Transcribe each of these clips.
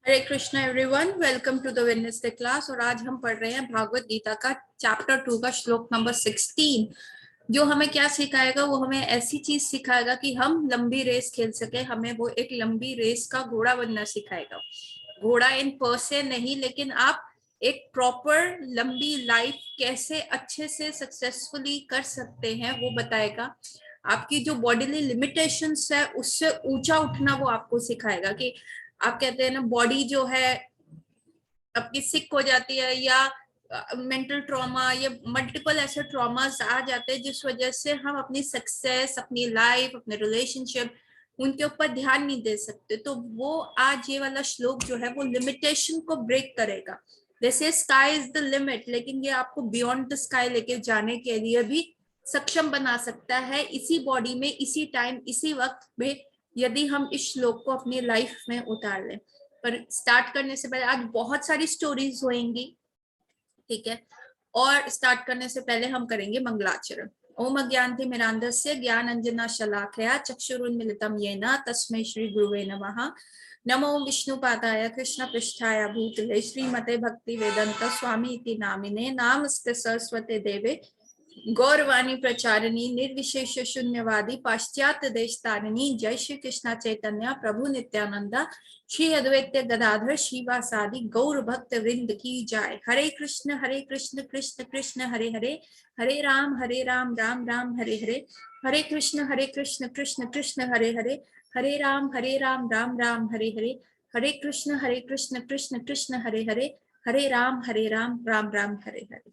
Hare Krishna everyone, welcome to the Wednesday class. और आज हम पढ़ रहे हैं भागवत गीता का चैप्टर 2 का श्लोक नंबर 16। जो हमें क्या सिखाएगा, वो हमें ऐसी चीज सिखाएगा कि हम लंबी रेस खेल सके। हमें वो एक लंबी रेस का घोड़ा बनना सिखाएगा। घोड़ा इन पर से नहीं, लेकिन आप एक प्रॉपर लंबी लाइफ कैसे अच्छे से सक्सेसफुली कर सकते हैं वो बताएगा। आपकी जो बॉडीली लिमिटेशंस है उससे ऊंचा उठना वो आपको सिखाएगा। कि आप कहते हैं ना, बॉडी जो है आपकी सिक हो जाती है, या मेंटल ट्रॉमा, या मल्टीपल ऐसे ट्रॉमास आ जाते हैं जिस वजह से हम अपनी सक्सेस, अपनी लाइफ, अपने रिलेशनशिप उनके ऊपर ध्यान नहीं दे सकते। तो वो आज ये वाला श्लोक जो है वो लिमिटेशन को ब्रेक करेगा। जैसे स्काई इज द लिमिट, लेकिन ये आपको बियॉन्ड द स्काई लेके जाने के लिए भी सक्षम बना सकता है, इसी बॉडी में, इसी टाइम, इसी वक्त में, यदि हम इस श्लोक को अपनी लाइफ में उतार लें। पर स्टार्ट करने से पहले आज बहुत सारी स्टोरीज होंगी, ठीक है। और स्टार्ट करने से पहले हम करेंगे मंगलाचरण। ओम अज्ञानतिमिरान्धस्य ज्ञानांजना शलाकया चक्षुरुन्मीलितं येन तस्मै श्री गुरुवे नमः। नमो विष्णुपादाय कृष्णपृष्ठाय भूतले श्रीमते भक्ति वेदांत स्वामी इति नामिने नामस्ते सरस्वते देवे गौरवाणी प्रचारिणी निर्विशेष शून्यवादी पाश्चात्य देश तारिणी। जय श्री कृष्ण चैतन्य प्रभु नित्यानंदा श्री अद्वैत गदाधर शिवासादि गौर भक्त वृंद की जय। हरे कृष्ण कृष्ण कृष्ण हरे हरे, हरे राम राम राम हरे हरे, हरे कृष्ण कृष्ण कृष्ण हरे हरे, हरे राम राम राम हरे हरे, हरे कृष्ण कृष्ण कृष्ण हरे हरे, हरे राम राम राम हरे हरे।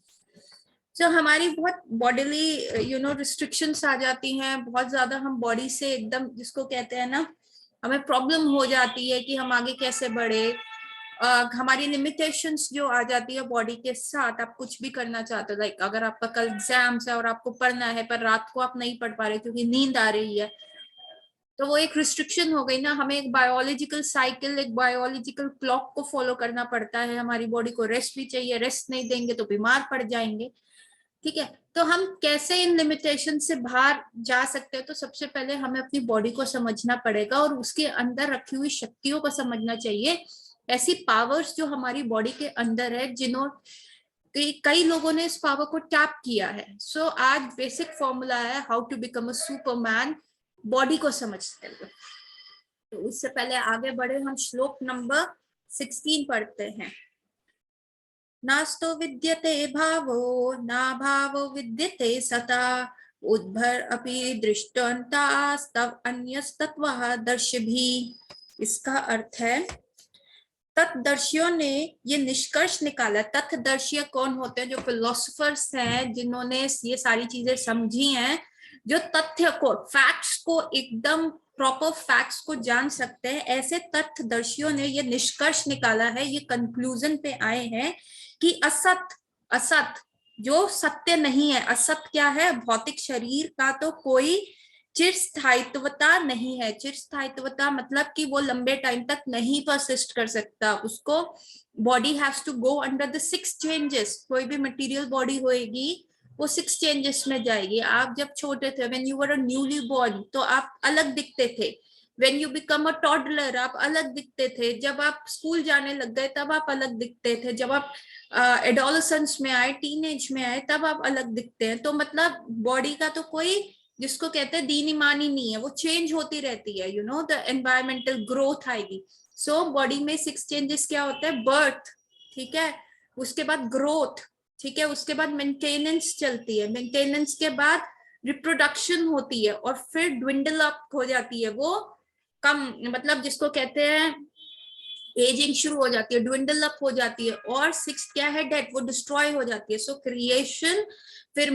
जो हमारी बहुत बॉडीली रिस्ट्रिक्शंस आ जाती हैं, बहुत ज्यादा हम बॉडी से एकदम, जिसको कहते हैं ना, हमें प्रॉब्लम हो जाती है कि हम आगे कैसे बढ़े। हमारी लिमिटेशंस जो आ जाती है बॉडी के साथ, आप कुछ भी करना चाहते हो, लाइक अगर आपका कल एग्जाम्स है और आपको पढ़ना है पर रात को आप नहीं पढ़ पा रहे क्योंकि नींद आ रही है, तो वो एक रिस्ट्रिक्शन हो गई ना। हमें एक बायोलॉजिकल साइकिल, एक बायोलॉजिकल क्लॉक को फॉलो करना पड़ता है। हमारी बॉडी को रेस्ट भी चाहिए, रेस्ट नहीं देंगे तो बीमार पड़ जाएंगे, ठीक है। तो हम कैसे इन लिमिटेशन से बाहर जा सकते हैं? तो सबसे पहले हमें अपनी बॉडी को समझना पड़ेगा और उसके अंदर रखी हुई शक्तियों को समझना चाहिए। ऐसी पावर्स जो हमारी बॉडी के अंदर है, कई लोगों ने इस पावर को टैप किया है। सो आज बेसिक फॉर्मूला है how to become a superman, body को समझते हुए। तो उससे पहले आगे बढ़े, हम श्लोक नंबर 16 पढ़ते हैं। नास्तो विद्यते भावो ना भावो विद्यते सता, उद्भर अपि दृष्टान्तास्तव अन्यस्तत्वः दर्शिभिः। इसका अर्थ है, तत्दर्शियों ने ये निष्कर्ष निकाला। तत्दर्शी कौन होते हैं? जो फिलोसफर्स हैं, जिन्होंने ये सारी चीजें समझी हैं, जो तथ्य को, फैक्ट्स को, एकदम प्रॉपर फैक्ट्स को जान सकते हैं, ऐसे तथ्यदर्शियों ने ये निष्कर्ष निकाला है, ये कंक्लूजन पे आए हैं कि असत, असत जो सत्य नहीं है। असत क्या है? भौतिक शरीर का तो कोई चिरस्थायित्वता नहीं है। चिरस्थायित्वता मतलब कि वो लंबे टाइम तक नहीं परसिस्ट कर सकता। उसको body has to go under the 6 changes. कोई भी मटेरियल बॉडी होएगी वो 6 चेंजेस में जाएगी। आप जब छोटे थे, when you were a newly born, तो आप अलग दिखते थे। When you become a toddler, आप अलग दिखते थे। जब आप स्कूल जाने लग गए तब आप अलग दिखते थे। जब आप एडोलसेंस में आए, टीनेज में आए, तब आप अलग दिखते हैं। तो मतलब बॉडी का तो कोई, जिसको कहते हैं दीन ईमानी नहीं है, वो चेंज होती रहती है। द एनवायरमेंटल ग्रोथ आएगी। सो बॉडी में 6 चेंजेस क्या होते हैं? बर्थ, ठीक है, उसके बाद ग्रोथ, ठीक है, उसके बाद मेंटेनेंस चलती है, मेंटेनेंस के बाद रिप्रोडक्शन होती है, और फिर ड्विंडल अप हो जाती है, वो कम, मतलब जिसको कहते हैं एजिंग शुरू हो जाती है, ड्विंडल अप हो जाती है। और 6 क्या है? डेथ, वो डिस्ट्रॉय हो जाती है। सो क्रिएशन, फिर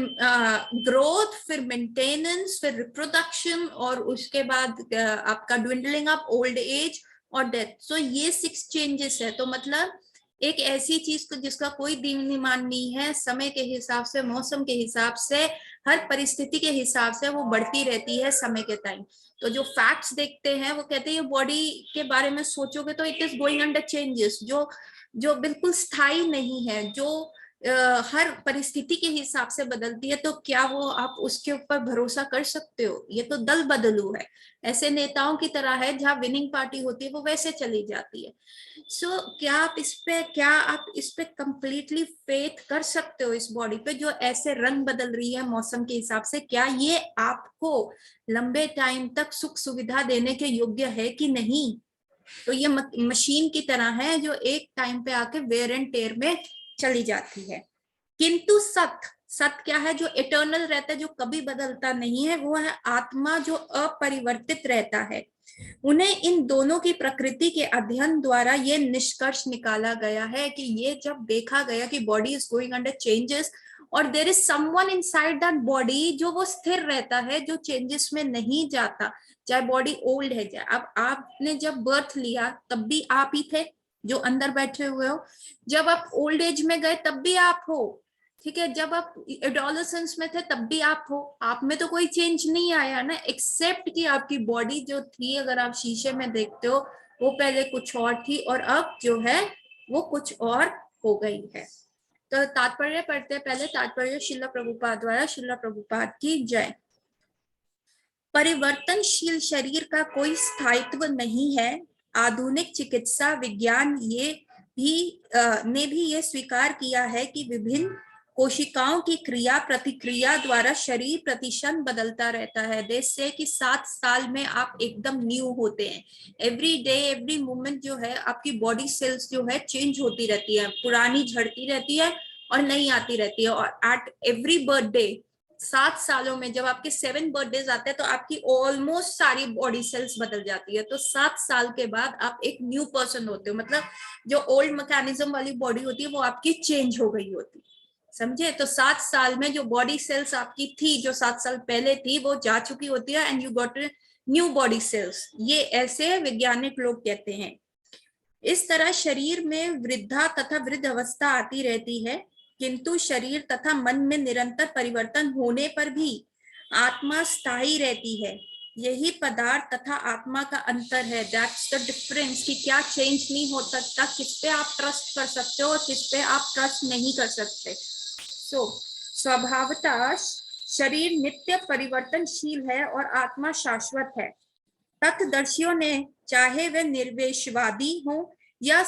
ग्रोथ, फिर मेंटेनेंस, फिर रिप्रोडक्शन, और उसके बाद आपका ड्विंडलिंग अप, ओल्ड एज और डेथ। सो ये 6 चेंजेस है। तो मतलब एक ऐसी चीज को जिसका कोई दीन ईमान नहीं है, समय के हिसाब से, मौसम के हिसाब से, हर परिस्थिति के हिसाब से वो बढ़ती रहती है समय के टाइम। तो जो फैक्ट्स देखते हैं वो कहते हैं बॉडी के बारे में सोचोगे तो it is going under changes, जो जो बिल्कुल स्थायी नहीं है, जो हर परिस्थिति के हिसाब से बदलती है, तो क्या वो आप उसके ऊपर भरोसा कर सकते हो? ये तो दल बदलू है। ऐसे नेताओं की तरह है, जहां विनिंग पार्टी होती है वो वैसे चली जाती है। सो क्या आप इस पे कंप्लीटली फेथ कर सकते हो, इस बॉडी पे जो ऐसे रंग बदल रही है मौसम के हिसाब से? क्या ये आपको लंबे टाइम तक सुख सुविधा देने के योग्य है कि नहीं? तो ये मशीन की तरह है जो एक टाइम पे आके वेयर एंड टेयर में चली जाती है। किंतु सत क्या है? जो इटर्नल रहता है, जो कभी बदलता नहीं है, वो है आत्मा, जो अपरिवर्तित रहता है। उन्हें इन दोनों की प्रकृति के अध्ययन द्वारा ये निष्कर्ष निकाला गया है कि ये जब देखा गया कि body is going under changes और there is someone inside that body जो वो स्थिर रहता है, जो चेंजेस में नहीं जाता, चाहे बॉडी ओल्ड है चाहे। अब आपने जब बर्थ लिया तब भी आप ही थे जो अंदर बैठे हुए हो, जब आप ओल्ड एज में गए तब भी आप हो, ठीक है, जब आप एडोलेसेंस में थे तब भी आप हो। आप में तो कोई चेंज नहीं आया ना, एक्सेप्ट कि आपकी बॉडी जो थी, अगर आप शीशे में देखते हो, वो पहले कुछ और थी और अब जो है वो कुछ और हो गई है। तो तात्पर्य पढ़ते हैं पहले। तात्पर्य श्रील प्रभुपाद द्वारा। श्रील प्रभुपाद की जय। परिवर्तनशील शरीर का कोई स्थायित्व नहीं है। आधुनिक चिकित्सा विज्ञान ने भी ये स्वीकार किया है कि विभिन्न कोशिकाओं की क्रिया प्रतिक्रिया द्वारा शरीर प्रतिक्षण बदलता रहता है। जैसे कि 7 साल में आप एकदम न्यू होते हैं। एवरी डे एवरी मोमेंट जो है आपकी बॉडी सेल्स जो है चेंज होती रहती है, पुरानी झड़ती रहती है और नई आती रहती है। और एट एवरी बर्थडे 7 सालों में जब आपके 7 बर्थडेज आते हैं तो आपकी ऑलमोस्ट सारी बॉडी सेल्स बदल जाती है। तो 7 साल के बाद आप एक न्यू पर्सन होते हो, मतलब जो ओल्ड मैकेनिज्म वाली बॉडी होती है वो आपकी चेंज हो गई होती, समझे? तो 7 साल में जो बॉडी सेल्स आपकी थी, जो 7 साल पहले थी, वो जा चुकी होती है and you got new body cells. ये ऐसे वैज्ञानिक लोग कहते हैं। इस तरह शरीर में वृद्धा तथा वृद्ध अवस्था आती रहती है, किंतु शरीर तथा मन में निरंतर परिवर्तन होने पर भी आत्मा स्थायी रहती है। यही पदार्थ तथा आत्मा का अंतर है। दैट्स द डिफरेंस, कि क्या चेंज नहीं हो सकता, किस पे आप ट्रस्ट कर सकते हो और किस पे आप ट्रस्ट नहीं कर सकते। स्वभावतः शरीर नित्य परिवर्तनशील है और आत्मा शाश्वत है। तत्वदर्शियों ने, चाहे वे निर्वेशवादी हो या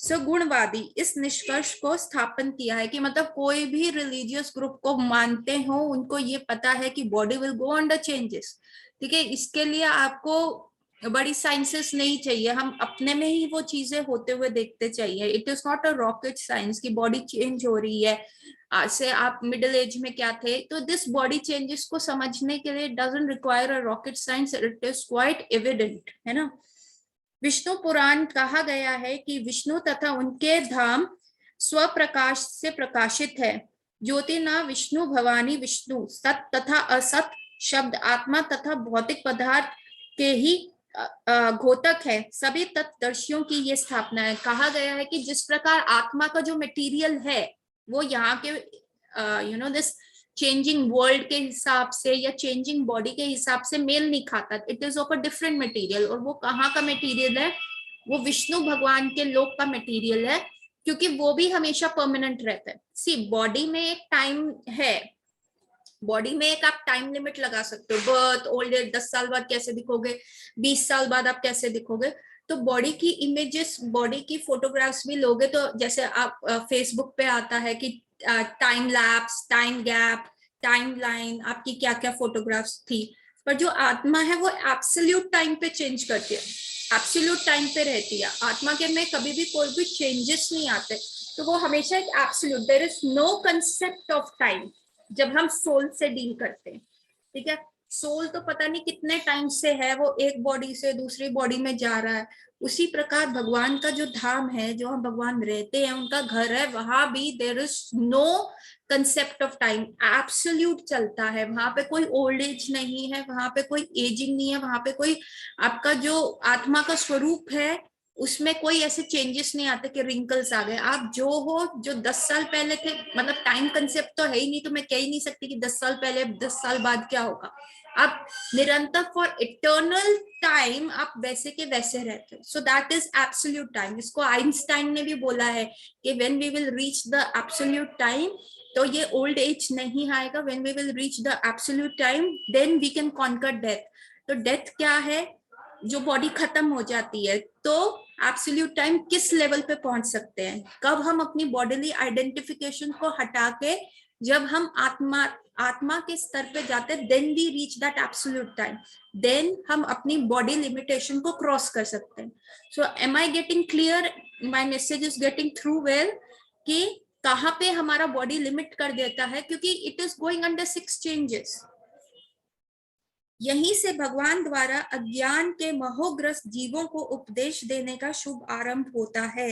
सगुणवादी, इस निष्कर्ष को स्थापन किया है कि मतलब कोई भी रिलीजियस ग्रुप को मानते हो, उनको ये पता है कि body will go under changes, ठीक है। इसके लिए आपको बड़ी साइंसेस नहीं चाहिए, हम अपने में ही वो चीजें होते हुए देखते चाहिए। It is not a rocket science की बॉडी चेंज हो रही है। आज से आप मिडिल एज में क्या थे, तो दिस बॉडी चेंजेस को समझने के लिए doesn't require a rocket science, it is quite evident, है ना। विष्णु पुराण कहा गया है कि विष्णु तथा उनके धाम स्वप्रकाश से प्रकाशित है। ज्योति न विष्णु भवानी विष्णु, सत तथा असत शब्द आत्मा तथा भौतिक पदार्थ के ही घोतक है। सभी तत्वदर्शियों की ये स्थापना है। कहा गया है कि जिस प्रकार आत्मा का जो मटेरियल है वो यहाँ के दिस चेंजिंग वर्ल्ड के हिसाब से या चेंजिंग बॉडी के हिसाब से मेल नहीं खाता, it is of a different material. और वो कहाँ का मटेरियल है? वो विष्णु भगवान के लोक का मटेरियल है, क्योंकि वो भी हमेशा परमानेंट रहता है। सी, बॉडी में एक टाइम है, बॉडी में एक आप टाइम लिमिट लगा सकते हो, बर्थ, ओल्ड एज, 10 साल बाद कैसे दिखोगे, 20 साल बाद आप कैसे दिखोगे। तो बॉडी की इमेजेस, बॉडी की फोटोग्राफ्स भी लोगे तो जैसे आप फेसबुक पे आता है कि time lapse, time gap, time line, आपकी क्या क्या फोटोग्राफ्स थी। पर जो आत्मा है वो एब्सोल्यूट टाइम पे चेंज करती है, एब्सोल्यूट टाइम पे रहती है। आत्मा के में कभी भी कोई भी चेंजेस नहीं आते, तो वो हमेशा एक absolute, there is no concept of time जब हम सोल से डील करते हैं, ठीक है। सोल तो पता नहीं कितने टाइम से है, वो एक बॉडी से दूसरी बॉडी में जा रहा है। उसी प्रकार भगवान का जो धाम है, जो हम भगवान रहते हैं, उनका घर है, वहां भी there is no concept of time, absolute चलता है। वहां पे कोई ओल्ड एज नहीं है, वहां पे कोई एजिंग नहीं है, वहां पे कोई आपका जो आत्मा का स्वरूप है उसमें कोई ऐसे चेंजेस नहीं आते कि रिंकल्स आ गए। आप जो हो, जो 10 साल पहले थे, मतलब टाइम कंसेप्ट तो है ही नहीं, तो मैं कह ही नहीं सकती कि 10 साल पहले 10 साल बाद क्या होगा। आप निरंतर फॉर इटर्नल टाइम आप वैसे के वैसे रहते हो, so that is absolute time. इसको आइंस्टाइन ने भी बोला है कि when we will reach the absolute time, तो ये ओल्ड एज नहीं आएगा। When we will reach the absolute time then we can conquer death. तो डेथ क्या है? जो बॉडी खत्म हो जाती है। तो एब्सोल्यूट टाइम किस लेवल पे पहुंच सकते हैं? कब हम अपनी बॉडीली आइडेंटिफिकेशन को हटा के जब हम आत्मा के स्तर पे जाते हैं, then we reach that absolute time, then हम अपनी बॉडी लिमिटेशन को क्रॉस कर सकते हैं। So am I getting clear? My message is getting through well? कि कहाँ पे हमारा बॉडी लिमिट कर देता है, क्योंकि it is going under 6 changes. यहीं से भगवान द्वारा अज्ञान के मोहग्रस्त जीवों को उपदेश देने का शुभ आरंभ होता है।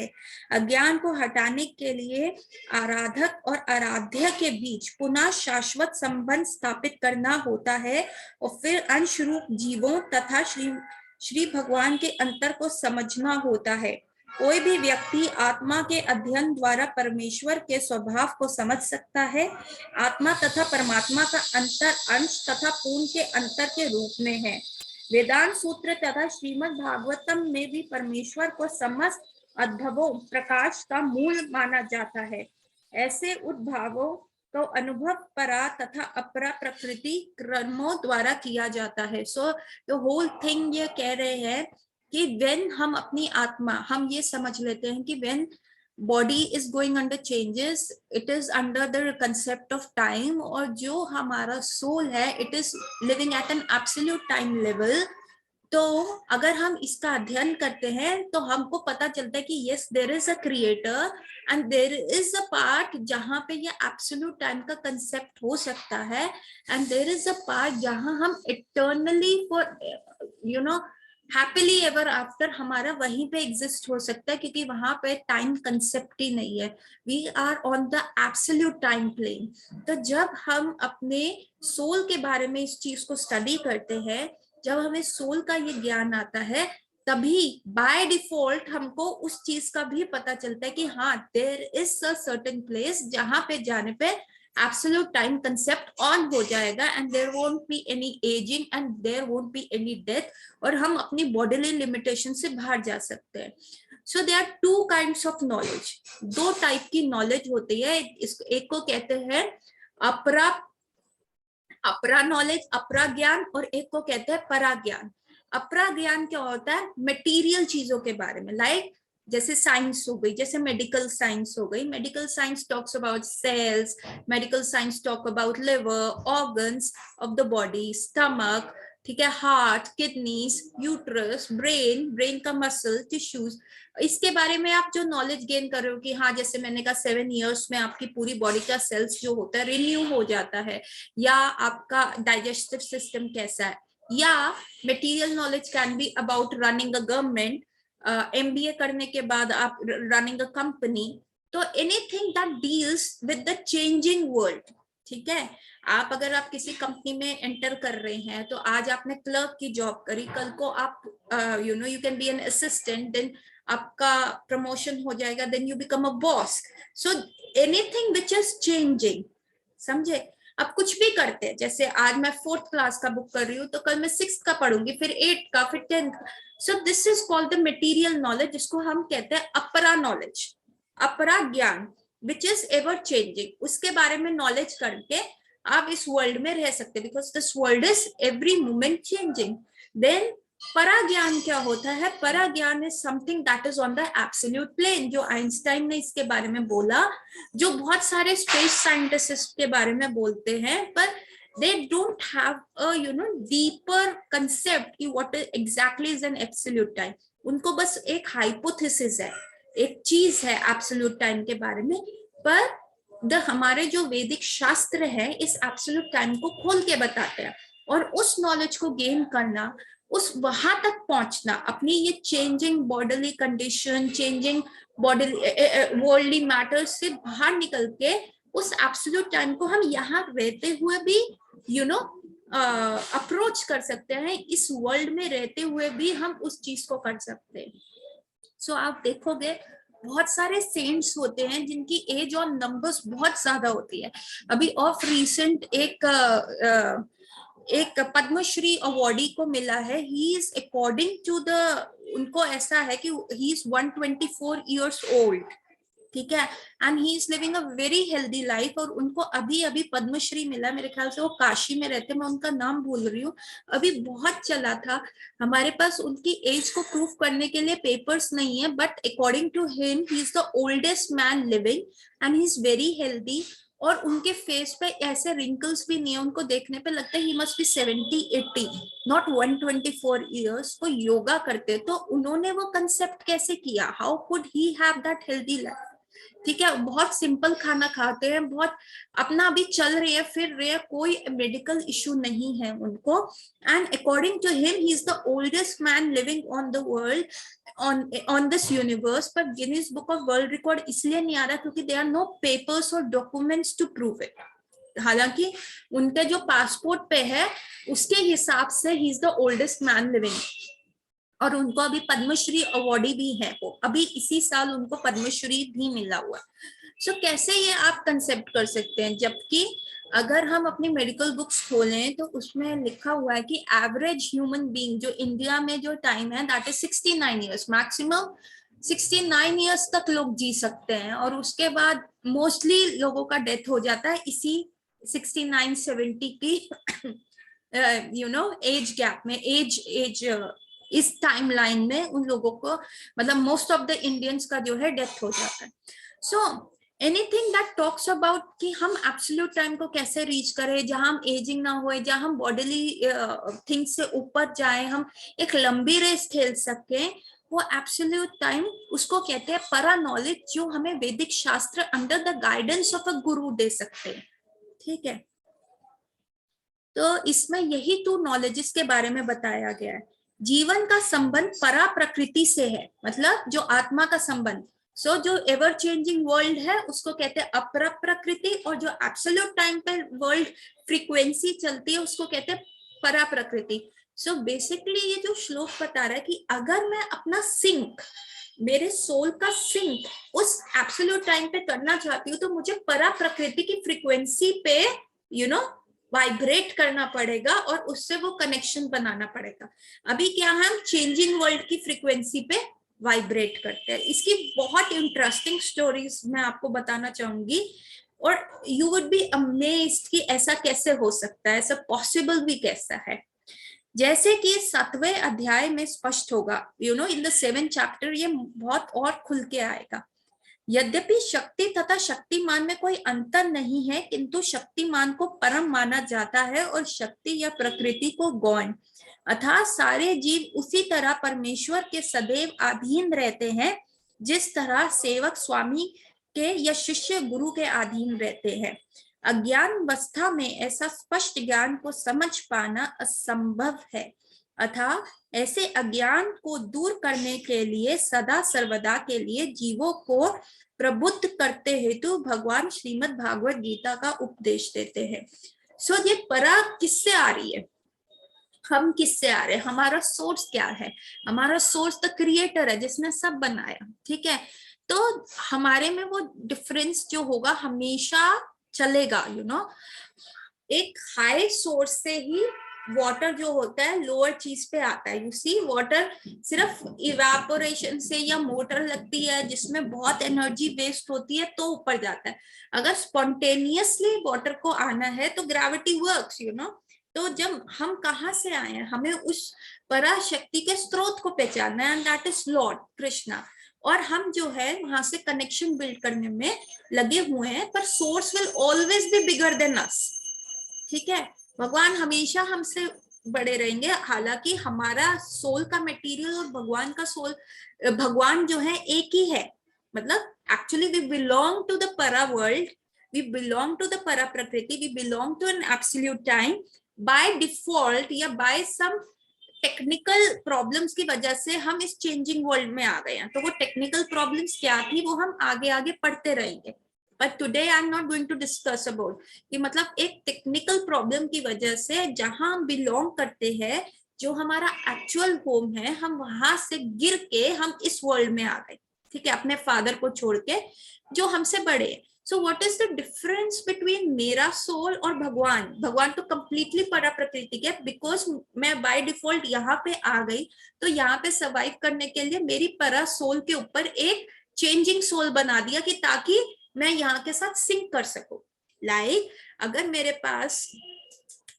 अज्ञान को हटाने के लिए आराधक और आराध्य के बीच पुनः शाश्वत संबंध स्थापित करना होता है और फिर अंश रूप जीवों तथा श्री भगवान के अंतर को समझना होता है। कोई भी व्यक्ति आत्मा के अध्ययन द्वारा परमेश्वर के स्वभाव को समझ सकता है। आत्मा तथा परमात्मा का अंतर अंश तथा पूर्ण के अंतर के रूप में है। वेदांत सूत्र तथा श्रीमद् भागवतम में भी परमेश्वर को समस्त अद्भवों प्रकाश का मूल माना जाता है। ऐसे उद्भावों को अनुभव परा तथा अपरा प्रकृति क्रमों द्वारा किया जाता है। सो द होल थिंग ये कह रहे हैं कि व्हेन हम अपनी आत्मा, हम ये समझ लेते हैं कि when body is going under changes, it is under the concept of time, और जो हमारा सोल है it is living at N absolute time level. तो अगर हम इसका अध्ययन करते हैं तो हमको पता चलता है कि yes there is a creator and there is a part जहां पे ये एब्सोल्यूट टाइम का कंसेप्ट हो सकता है, and there is a part जहां हम eternally for you know happily ever after हमारा वहीं पे एग्जिस्ट हो सकता है, क्योंकि वहां पे टाइम कंसेप्ट ही नहीं है। We are on the absolute time plane. तो जब हम अपने सोल के बारे में इस चीज को स्टडी करते हैं, जब हमें सोल का ये ज्ञान आता है, तभी बाय डिफॉल्ट हमको उस चीज का भी पता चलता है कि हाँ there is a certain place जहां पे जाने पे absolute time concept on हो जाएगा, and there won't be any aging and there won't be any death, और हम अपनी bodily limitation से बाहर जा सकते हैं। So there are two kinds of knowledge, दो टाइप की नॉलेज होती है। इसको एक को कहते हैं अपरा नॉलेज, अपरा ज्ञान, और एक को कहते हैं परा ज्ञान। अपरा ज्ञान क्या होता है? मटेरियल चीजों के बारे में, लाइक जैसे साइंस हो गई, जैसे मेडिकल साइंस हो गई। Medical science talks about cells, medical science talk about liver, organs of the body, stomach, ठीक है, हार्ट, किडनीज, यूट्रस, ब्रेन का मसल, टिश्यूज। इसके बारे में आप जो नॉलेज गेन कर रहे हो कि हाँ जैसे मैंने कहा 7 ईयर्स में आपकी पूरी बॉडी का सेल्स जो होता है रिन्यू हो जाता है, या आपका डाइजेस्टिव सिस्टम कैसा है, या material knowledge can be about running a government, MBA करने के बाद आप रनिंग अ कंपनी। तो anything that deals with the changing world, ठीक है। आप अगर आप किसी कंपनी में एंटर कर रहे हैं, तो आज आपने क्लर्क की जॉब करी, कल को आप you can be an assistant, then आपका प्रमोशन हो जाएगा, then you become a boss. So anything which is changing, समझे। अब कुछ भी करते हैं, जैसे आज मैं 4th क्लास का बुक कर रही हूँ, तो कल मैं 6th का पढ़ूंगी, फिर 8th का, फिर 10th। So this is called the material knowledge, जिसको हम कहते हैं अपरा नॉलेज, अपरा ज्ञान, विच इज एवर चेंजिंग। उसके बारे में नॉलेज करके आप इस वर्ल्ड में रह सकते हैं, because this world is every moment changing. Then परा ज्ञान क्या होता है? परा ज्ञान is something that is on the absolute plane, जो आइंस्टाइन ने इसके बारे में बोला, जो बहुत सारे स्पेस साइंटिस्ट के बारे में बोलते हैं, पर they don't have a deeper concept कि what exactly is an absolute time। उनको बस एक हाइपोथेसिस है, एक चीज है एब्सोल्यूट टाइम के बारे में, पर हमारे जो वैदिक शास्त्र है इस एब्सोल्यूट टाइम को खोल के बताते हैं। और उस नॉलेज को गेन करना, उस वहां तक पहुंचना, अपनी ये changing bodily condition, changing body worldly matters से बाहर निकल के उस एब्सोल्यूट टाइम को हम यहाँ रहते हुए भी अप्रोच कर सकते हैं। इस वर्ल्ड में रहते हुए भी हम उस चीज को कर सकते हैं। सो आप देखोगे बहुत सारे सेंट्स होते हैं जिनकी एज और नंबर्स बहुत ज्यादा होती है। अभी ऑफ रिसेंट एक एक पद्मश्री अवार्डी को मिला है। He is according to the, उनको ऐसा है कि ही इज 124 ईयर्स ओल्ड, ठीक है, and he is living a very healthy life, और उनको अभी अभी पद्मश्री मिला। मेरे ख्याल से वो काशी में रहते, मैं उनका नाम भूल रही हूँ, अभी बहुत चला था। हमारे पास उनकी एज को प्रूफ करने के लिए पेपर्स नहीं है, but according to him he is the oldest man living and he is very healthy. और उनके फेस पे ऐसे रिंकल्स भी नहीं है, उनको देखने पे लगता है he must be 70-80, not 124 years. वो योगा करते, तो उन्होंने वो कंसेप्ट कैसे किया, how could he have that healthy life, ठीक है। बहुत सिंपल खाना खाते हैं, बहुत अपना अभी चल रहे हैं, फिर रहे हैं, कोई मेडिकल इशू नहीं है उनको। And according to him he is the oldest man living on the world, on this universe. पर Guinness book of world record इसलिए नहीं आ रहा क्योंकि दे आर नो पेपर्स और डॉक्यूमेंट्स टू प्रूव इट। हालांकि उनके जो पासपोर्ट पे है उसके हिसाब से he is the oldest man living, और उनको अभी पद्मश्री अवार्डी भी है, वो अभी इसी साल उनको पद्मश्री भी मिला हुआ। सो कैसे ये आप कंसेप्ट कर सकते हैं, जबकि अगर हम अपनी मेडिकल बुक्स खोलें तो उसमें लिखा हुआ है कि एवरेज ह्यूमन बीइंग जो इंडिया में जो टाइम है that is 69 years, maximum 69 years तक लोग जी सकते हैं, और उसके बाद मोस्टली लोगों का डेथ हो जाता है इसी 69-70 की एज गैप में, एज इस टाइमलाइन में उन लोगों को, मतलब मोस्ट ऑफ द इंडियंस का जो है डेथ हो जाता है। So anything that talks about कि हम एब्सोल्यूट टाइम को कैसे रीच करें, जहां हम एजिंग ना होए, जहां हम बॉडीली थिंग्स से ऊपर जाएं, हम एक लंबी रेस खेल सकें, वो एब्सोल्यूट टाइम उसको कहते हैं परा नॉलेज, जो हमें वैदिक शास्त्र under the guidance of a गुरु दे सकते हैं, ठीक है। तो इसमें यही 2 नॉलेजेस के बारे में बताया गया है। जीवन का संबंध परा प्रकृति से है, मतलब जो आत्मा का संबंध। सो जो एवर चेंजिंग वर्ल्ड है उसको कहते हैं अपरा प्रकृति, और जो एब्सोल्यूट टाइम पे वर्ल्ड फ्रीक्वेंसी चलती है उसको कहते हैं परा प्रकृति। सो बेसिकली ये जो श्लोक बता रहा है कि अगर मैं अपना सिंक, मेरे सोल का सिंक उस एब्सोल्यूट टाइम पे करना चाहती हूँ, तो मुझे परा प्रकृति की फ्रीक्वेंसी पे वाइब्रेट करना पड़ेगा, और उससे वो कनेक्शन बनाना पड़ेगा। अभी क्या हम चेंजिंग वर्ल्ड की फ्रीक्वेंसी पे वाइब्रेट करते हैं। इसकी बहुत इंटरेस्टिंग स्टोरीज मैं आपको बताना चाहूंगी, और यू वुड बी अमेज्ड कि ऐसा कैसे हो सकता है, ऐसा पॉसिबल भी कैसा है। जैसे कि 7वें अध्याय में स्पष्ट होगा, इन द 7th चैप्टर ये बहुत और खुल के आएगा। यद्यपि शक्ति तथा शक्तिमान में कोई अंतर नहीं है, किंतु शक्तिमान को परम माना जाता है और शक्ति या प्रकृति को गौण, अर्थात सारे जीव उसी तरह परमेश्वर के सदैव अधीन रहते हैं जिस तरह सेवक स्वामी के या शिष्य गुरु के अधीन रहते हैं। अज्ञान अवस्था में ऐसा स्पष्ट ज्ञान को समझ पाना असंभव है, अतः ऐसे अज्ञान को दूर करने के लिए सदा सर्वदा के लिए जीवों को प्रबुद्ध करते हेतु भगवान श्रीमद् भागवत गीता का उपदेश देते हैं। सो ये परा किससे आ रही है, हम किससे आ रहे हैं, हमारा सोर्स क्या है, हमारा सोर्स द क्रिएटर है जिसने सब बनाया, ठीक है। तो हमारे में वो डिफरेंस जो होगा हमेशा चलेगा, एक हाई सोर्स से ही वाटर जो होता है लोअर चीज पे आता है। यू सी वाटर सिर्फ इवेपोरेशन से या मोटर लगती है जिसमें बहुत एनर्जी वेस्ट होती है तो ऊपर जाता है। अगर स्पॉन्टेनियसली वाटर को आना है तो ग्रेविटी वर्क्स, तो जब हम कहाँ से आए हैं, हमें उस पराशक्ति के स्रोत को पहचानना है, and that is Lord Krishna, और हम जो है वहां से कनेक्शन बिल्ड करने में लगे हुए हैं। पर source will always be bigger than us, ठीक है। भगवान हमेशा हमसे बड़े रहेंगे, हालांकि हमारा सोल का मटेरियल और भगवान का सोल, भगवान जो है एक ही है, मतलब actually we belong to the परा world, we belong to the परा प्रकृति, we belong to an absolute time. By default या बाय सम टेक्निकल प्रॉब्लम्स की वजह से हम इस चेंजिंग वर्ल्ड में आ गए हैं। तो वो टेक्निकल प्रॉब्लम्स क्या थी वो हम आगे आगे पढ़ते रहेंगे, but today I am not going to discuss about कि मतलब एक टेक्निकल प्रॉब्लम की वजह से जहां हम बिलोंग करते हैं, जो हमारा एक्चुअल होम है, हम वहां से गिर के हम इस वर्ल्ड में आ गए, ठीक है, अपने फादर को छोड़ के जो हमसे बड़े हैं। So what is the difference between मेरा सोल और भगवान? भगवान तो कंप्लीटली परा प्रकृति के, बिकॉज मैं बाय डिफॉल्ट यहाँ पे आ गई, तो यहाँ पे सर्वाइव करने के लिए मेरी परा सोल के ऊपर एक चेंजिंग सोल बना दिया कि ताकि मैं यहाँ के साथ सिंक कर सकूं। लाइक अगर मेरे पास,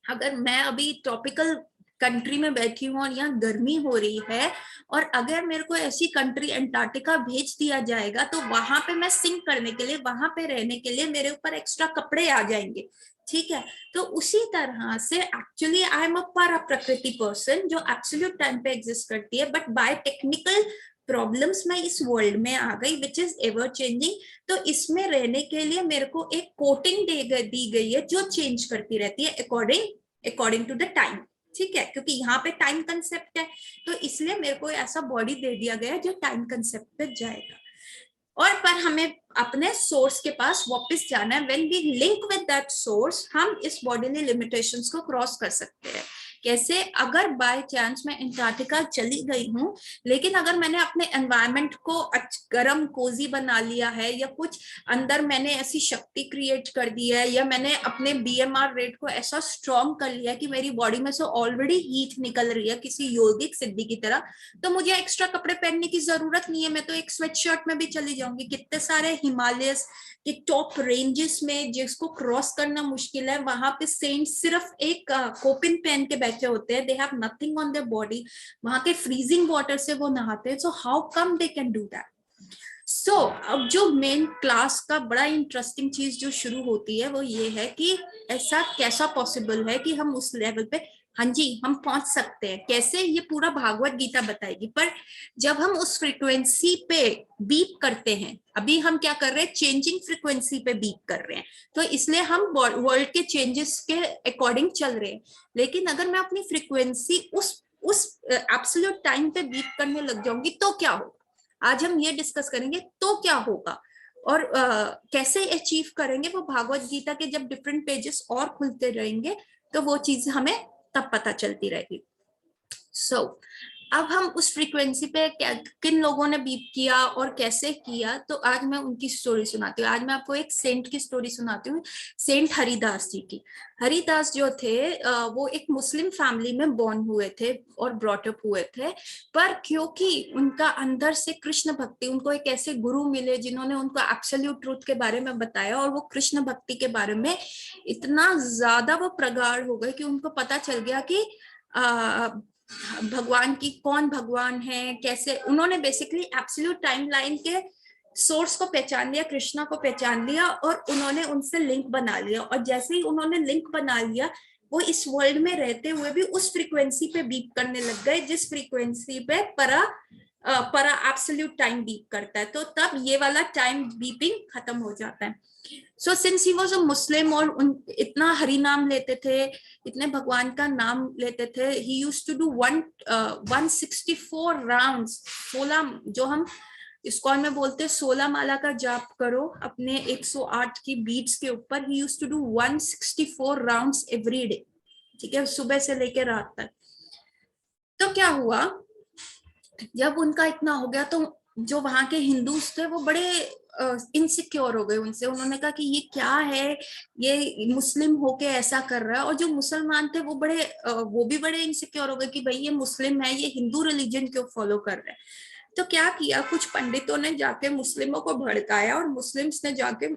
अगर मैं अभी ट्रॉपिकल कंट्री में बैठी हूँ और यहाँ गर्मी हो रही है, और अगर मेरे को ऐसी कंट्री अंटार्कटिका भेज दिया जाएगा, तो वहां पे मैं सिंक करने के लिए, वहां पे रहने के लिए मेरे ऊपर एक्स्ट्रा कपड़े आ जाएंगे, ठीक है। तो उसी तरह से एक्चुअली आई एम अ पर प्रकृति पर्सन जो एब्सोल्यूट टाइम पे एग्जिस्ट करती है, बट बाय टेक्निकल प्रॉब्लम्स में इस वर्ल्ड में आ गई विच इज एवर चेंजिंग। तो इसमें रहने के लिए मेरे को एक कोटिंग दी गई है जो चेंज करती रहती है अकॉर्डिंग टू द टाइम, ठीक है, क्योंकि यहाँ पे टाइम कंसेप्ट है, तो इसलिए मेरे को ऐसा बॉडी दे दिया गया है जो टाइम कंसेप्ट पे जाएगा। और पर हमें अपने सोर्स के पास वापस जाना है। When we link with that source, हम इस बॉडीली लिमिटेशंस को क्रॉस कर सकते हैं। कैसे? अगर बाय चांस मैं अंटार्कटिका चली गई हूँ, लेकिन अगर मैंने अपने एनवायरनमेंट को गर्म कोजी बना लिया है, या कुछ अंदर मैंने ऐसी शक्ति क्रिएट कर दी है, या मैंने अपने बीएमआर रेट को ऐसा स्ट्रॉन्ग कर लिया कि मेरी बॉडी में से ऑलरेडी हीट निकल रही है किसी योगिक सिद्धि की तरह, तो मुझे एक्स्ट्रा कपड़े पहनने की जरूरत नहीं है। मैं तो एक स्वेट शर्ट में भी चली जाऊंगी। कितने सारे हिमालयस के टॉप रेंजेस में जिसको क्रॉस करना मुश्किल है, वहां पे सेंट सिर्फ एक कोपिन पहन के बैठे होते हैं, they have nothing on their body, वहां के फ्रीजिंग वाटर से वो नहाते हैं। So how come they can do that? So अब जो मेन क्लास का बड़ा इंटरेस्टिंग चीज जो शुरू होती है वो ये है कि ऐसा कैसा पॉसिबल है कि हम उस लेवल पे, हाँ जी, हम पहुंच सकते हैं। कैसे? ये पूरा भागवत गीता बताएगी। पर जब हम उस फ्रीक्वेंसी पे बीप करते हैं, अभी हम क्या कर रहे हैं, चेंजिंग फ्रीक्वेंसी पे बीप कर रहे हैं, तो इसलिए हम वर्ल्ड के चेंजेस के अकॉर्डिंग चल रहे हैं। लेकिन अगर मैं अपनी फ्रीक्वेंसी उस एब्सोल्यूट टाइम पे बीप करने लग जाऊंगी तो क्या होगा? आज हम ये डिस्कस करेंगे, तो क्या होगा और कैसे अचीव करेंगे वो। भागवत गीता के जब डिफरेंट पेजेस और खुलते रहेंगे तो वो चीज हमें तब पता चलती रहेगी। सो अब हम उस फ्रीक्वेंसी पे किन लोगों ने बीप किया और कैसे किया, तो आज मैं उनकी स्टोरी सुनाती हूँ। आज मैं आपको एक सेंट की स्टोरी सुनाती हूँ, सेंट हरिदास जी की। हरिदास जो थे वो एक मुस्लिम फैमिली में बॉर्न हुए थे और ब्रॉटअप हुए थे, पर क्योंकि उनका अंदर से कृष्ण भक्ति, उनको एक ऐसे गुरु मिले जिन्होंने उनको एब्सोल्यूट ट्रूथ के बारे में बताया, और वो कृष्ण भक्ति के बारे में इतना ज्यादा वो प्रगाढ़ हो गए कि उनको पता चल गया कि भगवान की, कौन भगवान है, कैसे। उन्होंने बेसिकली एब्सोल्यूट टाइमलाइन के सोर्स को पहचान लिया, कृष्णा को पहचान लिया, और उन्होंने उनसे लिंक बना लिया। और जैसे ही उन्होंने लिंक बना लिया, वो इस वर्ल्ड में रहते हुए भी उस फ्रीक्वेंसी पे बीप करने लग गए जिस फ्रीक्वेंसी पे परा एब्सोल्यूट टाइम बीप करता है। तो तब ये वाला टाइम बीपिंग खत्म हो जाता है। So since he was a मुस्लिम, और इतना हरि नाम लेते थे, इतने भगवान का नाम लेते थे, he used to do 164 rounds, 16, जो हम इस्कॉन में बोलते हैं 16 माला का जाप करो अपने 108 की बीट्स के ऊपर। He used to do 164 rounds every day, ठीक है, सुबह से लेकर रात तक। तो क्या हुआ, जब उनका इतना हो गया, तो जो वहां के हिंदूज थे वो बड़े इनसिक्योर हो गए उनसे। उन्होंने कहा कि ये क्या है, ये मुस्लिम होके ऐसा कर रहा है। और जो मुसलमान थे वो वो भी बड़े इनसिक्योर हो गए कि भाई ये मुस्लिम है, ये हिंदू रिलीजन क्यों फॉलो कर रहे हैं। तो क्या किया, कुछ पंडितों ने जाके मुस्लिमों को भड़काया, और मुस्लिम्स ने जाके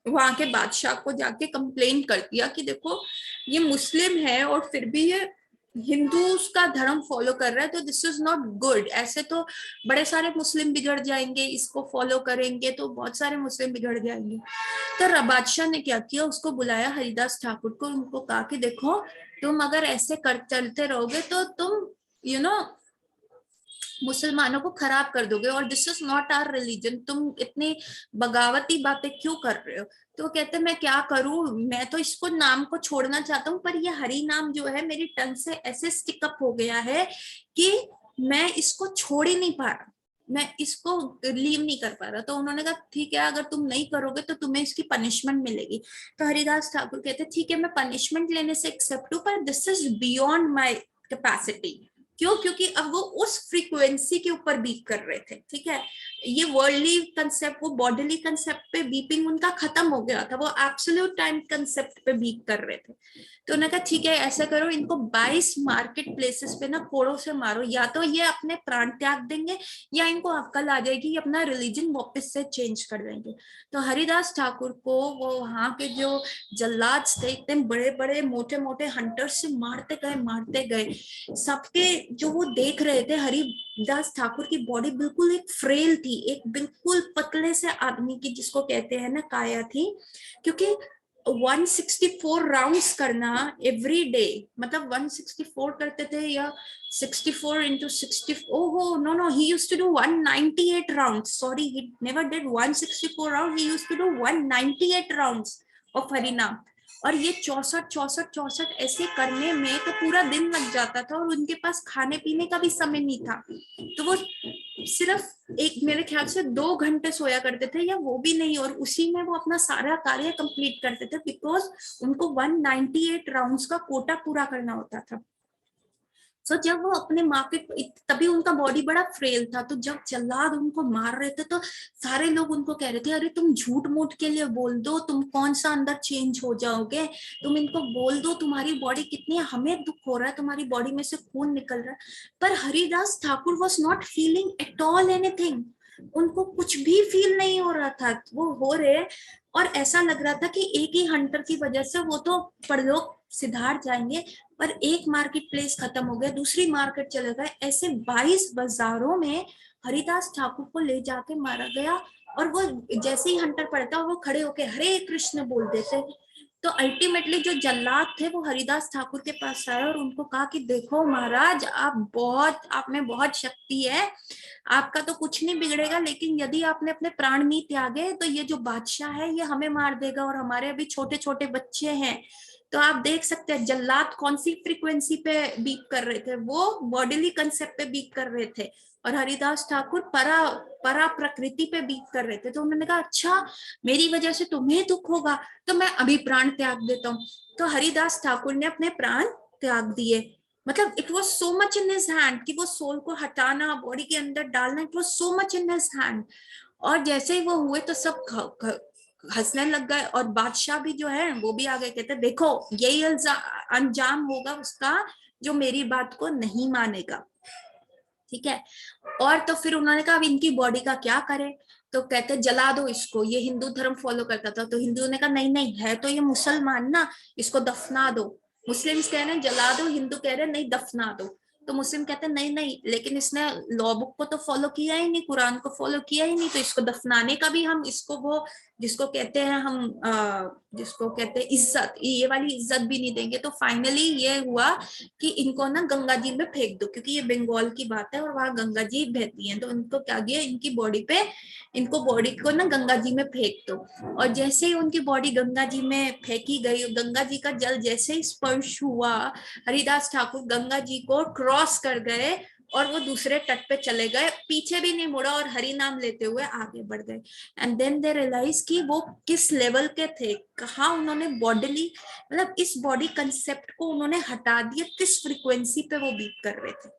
वहां के बादशाह को जाके कंप्लेन कर दिया कि देखो ये मुस्लिम है और फिर भी ये हिंदूज का धर्म फॉलो कर रहा है, तो दिस इज नॉट गुड। ऐसे तो बड़े सारे मुस्लिम बिगड़ जाएंगे, इसको फॉलो करेंगे तो बहुत सारे मुस्लिम बिगड़ जाएंगे। तो बादशाह ने क्या किया, उसको बुलाया हरिदास ठाकुर को, उनको कहा कि देखो तुम अगर ऐसे कर चलते रहोगे तो तुम मुसलमानों को खराब कर दोगे, और this is not our religion, तुम इतनी बगावती बातें क्यों कर रहे हो। तो कहते मैं क्या करूं, मैं तो इसको नाम को छोड़ना चाहता हूं, पर ये हरि नाम जो है मेरी टंग से ऐसे स्टिकअप हो गया है कि मैं इसको छोड़ ही नहीं पा रहा, मैं इसको लीव नहीं कर पा रहा। तो उन्होंने कहा ठीक है, अगर तुम नहीं करोगे तो तुम्हें इसकी पनिशमेंट मिलेगी। तो हरिदास ठाकुर कहते ठीक है, मैं पनिशमेंट लेने से एक्सेप्ट हूँ, पर this is beyond my capacity. क्यों? क्योंकि अब वो उस फ्रीक्वेंसी के ऊपर बीट कर रहे थे, ठीक है। ये वर्ल्डली कंसेप्ट, वो बॉडीली कंसेप्ट पे बीपिंग उनका खत्म हो गया था, वो एब्सोल्यूट टाइम कंसेप्ट पे बीप कर रहे थे। तो उन्होंने कहा ठीक है ऐसा करो, इनको 22 मार्केट प्लेसेस पे ना कोड़ों से मारो, या तो ये अपने प्राण त्याग देंगे या इनको अक्ल आ जाएगी, ये अपना रिलीजन वापस से चेंज कर देंगे। तो हरिदास ठाकुर को वो वहां के जो जल्लाद थे, एकदम बड़े बड़े मोटे मोटे हंटर्स से मारते गए। सबके जो वो देख रहे थे, हरिदास ठाकुर की बॉडी बिल्कुल एक फ्रेल थी, एक बिल्कुल पतले से आदमी की जिसको कहते हैं ना काया थी, क्योंकि 164 राउंड्स करना एवरी डे, मतलब 164 करते थे या 64 into 60, oh no no, he used to do 198 rounds, sorry, he never did 164 rounds, he used to do 198 rounds of हरिनाम। और ये 64 ऐसे करने में तो पूरा दिन लग जाता था, और उनके पास खाने पीने का भी समय नहीं था। तो वो सिर्फ एक मेरे ख्याल से 2 घंटे सोया करते थे, या वो भी नहीं, और उसी में वो अपना सारा कार्य कंप्लीट करते थे, बिकॉज उनको 198 राउंड्स का कोटा पूरा करना होता था। सो जब वो अपने मार्केट, तभी उनका बॉडी बड़ा फ्रेल था, तो जब जल्लाद उनको मार रहे थे तो सारे लोग उनको कह रहे थे अरे तुम झूठ मूठ के लिए बोल दो, तुम कौन सा अंदर चेंज हो जाओगे, तुम इनको बोल दो तुम्हारी बॉडी कितनी, हमें दुख हो रहा है, तुम्हारी बॉडी में से खून निकल रहा है। पर Haridas Thakur was not feeling at all anything, उनको कुछ भी फील नहीं हो रहा था, वो हो रहे, और ऐसा लग रहा था कि एक ही हंटर की वजह से वो तो परलोक सिधार जाएंगे, पर एक मार्केट प्लेस खत्म हो गया, दूसरी मार्केट चले गए, ऐसे 22 बाजारों में हरिदास ठाकुर को ले जाके मारा गया। और वो जैसे ही हंटर पड़ता वो खड़े होके हरे कृष्ण बोल देते। तो अल्टीमेटली जो जल्लाद थे वो हरिदास ठाकुर के पास आए और उनको कहा कि देखो महाराज, आप में बहुत शक्ति है, आपका तो कुछ नहीं बिगड़ेगा, लेकिन यदि आपने अपने प्राण नहीं त्यागे तो ये जो बादशाह है ये हमें मार देगा, और हमारे अभी छोटे छोटे बच्चे हैं। तो आप देख सकते हैं जल्लाद कौन सी फ्रीक्वेंसी पे बीप कर रहे थे, वो बॉडीली कंसेप्ट पे बीप कर रहे थे, और हरिदास ठाकुर परा प्रकृति पे बीप कर रहे थे। तो उन्होंने कहा अच्छा, मेरी वजह से तुम्हें दुख होगा, तो मैं अभी प्राण त्याग देता हूँ। तो हरिदास ठाकुर ने अपने प्राण त्याग दिए। मतलब it was so much in his hand कि वो सोल को हटाना, बॉडी के अंदर डालना, it was so much in his hand. और जैसे ही वो हुए तो सब हंसने लग गए, और बादशाह भी जो है वो भी आ गए, कहते देखो यही अंजाम होगा उसका जो मेरी बात को नहीं मानेगा। ठीक है। और तो फिर उन्होंने कहा अब इनकी बॉडी का क्या करें, तो कहते जला दो इसको, ये हिंदू धर्म फॉलो करता था। तो हिंदुओं ने कहा नहीं नहीं, है तो ये मुसलमान ना, इसको दफना दो। मुस्लिम्स कह रहे हैं जला दो, हिंदू कह रहे हैं नहीं दफना दो। तो मुस्लिम कहते हैं नहीं नहीं, लेकिन इसने लॉ बुक को तो फॉलो किया ही नहीं, कुरान को फॉलो किया ही नहीं, तो इसको दफनाने का भी हम इसको वो जिसको कहते हैं जिसको कहते हैं इज्जत, ये वाली इज्जत भी नहीं देंगे। तो फाइनली ये हुआ कि इनको ना गंगा जी में फेंक दो, क्योंकि ये बंगाल की बात है और वहां गंगा जी बहती हैं। तो इनको क्या किया, इनकी बॉडी पे, इनको बॉडी को ना गंगा जी में फेंक दो। और जैसे ही उनकी बॉडी गंगा जी में फेंकी गई, गंगा जी का जल जैसे ही स्पर्श हुआ, हरिदास ठाकुर गंगा जी को क्रॉस कर गए और वो दूसरे तट पे चले गए, पीछे भी नहीं मुड़ा और हरि नाम लेते हुए आगे बढ़ गए। एंड देन दे रियलाइज कि वो किस लेवल के थे, कहाँ उन्होंने बॉडीली, मतलब इस बॉडी कंसेप्ट को उन्होंने हटा दिया, किस फ्रीक्वेंसी पे वो बीट कर रहे थे।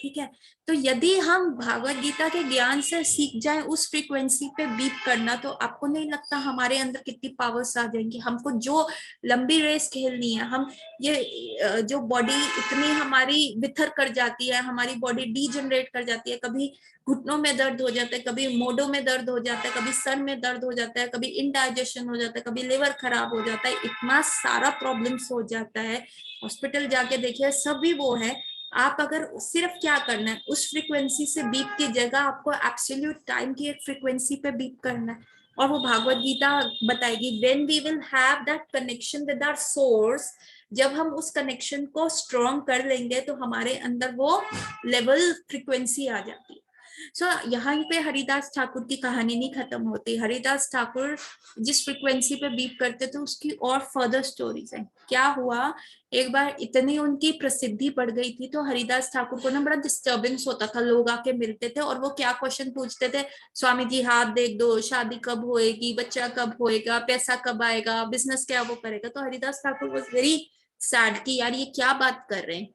ठीक है। तो यदि हम भागवत गीता के ज्ञान से सीख जाएं उस फ्रीक्वेंसी पे बीप करना, तो आपको नहीं लगता हमारे अंदर कितनी पावर्स आ जाएंगी। हमको जो लंबी रेस खेलनी है, हम ये जो बॉडी इतनी हमारी बिथर कर जाती है, हमारी बॉडी डीजनरेट कर जाती है, कभी घुटनों में दर्द हो जाता है, कभी मोढों में दर्द हो जाता है, कभी सर में दर्द हो जाता है, कभी इनडाइजेशन हो जाता है, कभी लिवर खराब हो जाता है, इतना सारा प्रॉब्लम्स हो जाता है। हॉस्पिटल जाके देखिए सभी वो है। आप अगर सिर्फ क्या करना है, उस फ्रीक्वेंसी से बीप की जगह आपको एब्सोल्यूट टाइम की एक फ्रीक्वेंसी पे बीप करना है। और वो भागवत गीता बताएगी when we will have that connection with our source, जब हम उस कनेक्शन को स्ट्रॉन्ग कर लेंगे तो हमारे अंदर वो लेवल फ्रीक्वेंसी आ जाती है। सो यहाँ पे हरिदास ठाकुर की कहानी नहीं खत्म होती। हरिदास ठाकुर जिस फ्रीक्वेंसी पे बीप करते थे उसकी और फर्दर स्टोरीज हैं। क्या हुआ, एक बार इतनी उनकी प्रसिद्धि बढ़ गई थी तो हरिदास ठाकुर को ना बड़ा डिस्टर्बेंस होता था, लोग आके मिलते थे और वो क्या क्वेश्चन पूछते थे, स्वामी जी हाथ देख दो, शादी कब होएगी, बच्चा कब होएगा, पैसा कब आएगा, बिजनेस क्या वो करेगा। तो Haridas Thakur was very sad कि यार ये क्या बात कर रहे हैं।